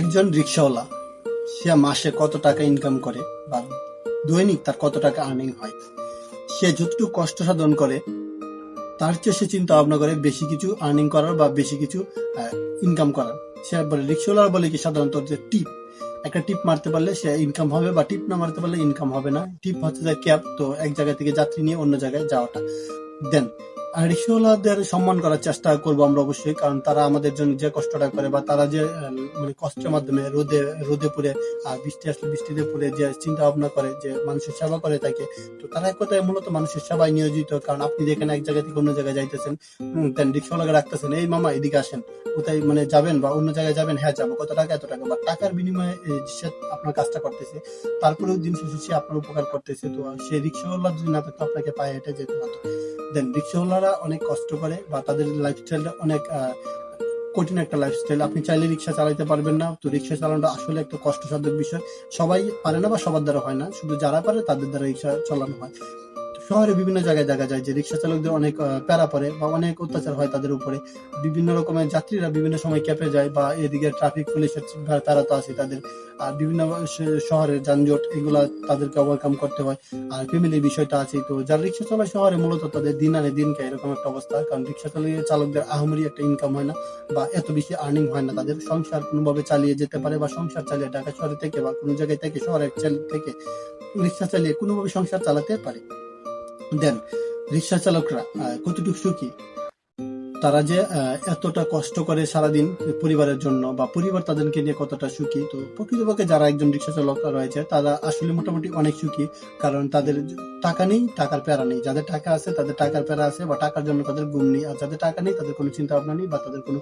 একজন রিক্সাওয়ালা সে মাসে কত টাকা ইনকাম করে বা দৈনিক তার কত টাকা আর্নিং হয়, সে যতটুকু কষ্ট সাধন করে তার চেয়ে সে চিন্তা ভাবনা করে বেশি কিছু আর্নিং করার বা বেশি কিছু ইনকাম করার। সে বলে, রিক্সাওয়ালা বলে কি সাধারণত যে টিপ, একটা টিপ মারতে পারলে সে ইনকাম হবে, বা টিপ না মারতে পারলে ইনকাম হবে না। টিপ হচ্ছে যে ক্যাব, তো এক জায়গা থেকে যাত্রী নিয়ে অন্য জায়গায় যাওয়াটা। দেন আর রিক্সাওয়ালাদের সম্মান করার চেষ্টা করবো আমরা অবশ্যই, কারণ তারা আমাদের জন্য যে কষ্টটা করে বা তারা যে মানে কষ্টের মাধ্যমে রোদে রোদে পুড়ে বৃষ্টি আসলে বৃষ্টিতে পুড়ে যে চিন্তা ভাবনা করে, যে মানুষের সেবা করে থাকে, তো তারা এক কথায় মূলত মানুষের সেবায় নিয়োজিত। কারণ আপনি দেখেন এক জায়গা থেকে অন্য জায়গায় যাইতেছেন, দেন রিক্সাওয়ালাকে রাখতেছেন, এই মামা এদিকে আসেন, কোথায় মানে যাবেন বা অন্য জায়গায় যাবেন, হ্যাঁ যাবো, কত টাকা, এত টাকা, বা টাকার বিনিময়ে সে আপনার কাজটা করতেছে। তারপরেও দিন শেষে সে আপনার উপকার করতেছে। তো সে রিক্সাওয়ালা যদি না থাকতো আপনাকে পায়ে হেঁটে যেতে হতো। দেন রিক্সাওয়ালারা অনেক কষ্ট করে বা তাদের লাইফস্টাইলটা অনেক কঠিন একটা লাইফস্টাইল। আপনি চাইলে রিক্সা চালাতে পারবেন না, তো রিক্সা চালানোটা আসলে একটা কষ্টসাধ্য বিষয়। সবাই পারে না বা সবার দ্বারা হয় না, শুধু যারা পারে তাদের দ্বারা রিক্সা চালানো হয়। শহরে বিভিন্ন জায়গায় দেখা যায় যে রিক্সা চালকদের অনেক প্যারা পড়ে বা অনেক অত্যাচার হয় তাদের উপরে। বিভিন্ন রকমের যাত্রীরা বিভিন্ন সময় ক্যাপে যায়, বা এদিকে ট্রাফিক পুলিশের প্যারা তো আছে তাদের। আর বিভিন্ন শহরের যানজট এগুলা তাদেরকে ওভারকাম করতে হয়। আর ফ্যামিলির বিষয়টা আছে। তো যারা রিক্সা চালায় শহরে মূলত তাদের দিন আনে দিন খায়, এরকম একটা অবস্থা। কারণ রিক্সা চালকদের আহামরি একটা ইনকাম হয় না বা এত বেশি আর্নিং হয় না, তাদের সংসার কোনোভাবে চালিয়ে যেতে পারে বা সংসার চালিয়ে ঢাকা শহরে থেকে বা কোনো জায়গায় থেকে শহরের থেকে রিক্সা চালিয়ে কোনোভাবে সংসার চালাতে পারে। দেন রিক্সা চালকরা কতটুকু সুখী, তারা যে এতটা কষ্ট করে সারাদিন পরিবারের জন্য, বা পরিবার তাদেরকে নিয়ে কতটা সুখী। তো প্রকৃতপক্ষে যারা একজন রিক্সা চালক রয়েছে তারা আসলে মোটামুটি অনেক সুখী, কারণ তাদের টাকা নেই, টাকার প্যারা নেই। যাদের টাকা আছে তাদের টাকার প্যারা আছে বা টাকার জন্য তাদের ঘুম নেই, আর যাদের টাকা নেই তাদের কোনো চিন্তা ভাবনা নেই বা তাদের কোনো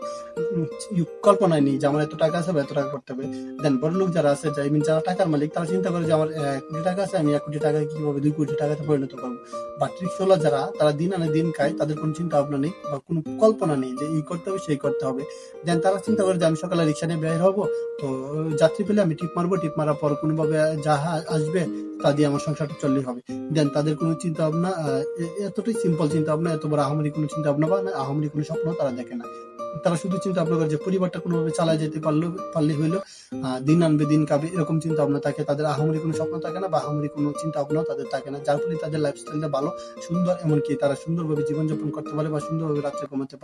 কল্পনাই নেই যে আমার এত টাকা আছে বা এত টাকা করতে হবে। দেন বড় লোক যারা আছে, যারা টাকার মালিক, তারা চিন্তা করে যে আমার 1 কোটি টাকা আছে, আমি 1 কোটি টাকা কিভাবে 2 কোটি টাকাতে পরিণত করবো। বাট রিক্সাওয়ালা যারা, তারা দিন আনে দিন খায়, তাদের কোনো চিন্তা ভাবনা নেই বা কোনো কল্পনা নেই যে এই করতে হবে সেই করতে হবে। দেন তারা চিন্তা করে যে আমি সকালে রিক্সা নিয়ে বের হবো, তো যাত্রী পেলে আমি টিপ মারবো, টিপ মারার পর কোনোভাবে যাহা আসবে তা দিয়ে আমার সংসারটা চললেই হবে। দেন তাদের কোনো চিন্তা ভাবনা এতটাই সিম্পল চিন্তা ভাবনা, এত বড় আহামরি কোনো চিন্তা ভাবনা বা আহামরি কোনো স্বপ্ন তারা দেখে না। তারা শুধু চিন্তা ভাবনা করে যে পরিবারটা কোনোভাবে চালায় যেতে পারলেই হইলো, দিন আনবে দিন খাবে, এরকম চিন্তা ভাবনা থাকে তাদের। আহামরি কোনো স্বপ্ন থাকে না বা আহামরি কোনো চিন্তা ভাবনাও তাদের থাকে না, যার ফলে তাদের লাইফস্টাইলটা ভালো, সুন্দর, এমনকি তারা সুন্দরভাবে জীবনযাপন করতে পারে বা সুন্দরভাবে রাত্রে ঘুমাতে পারে।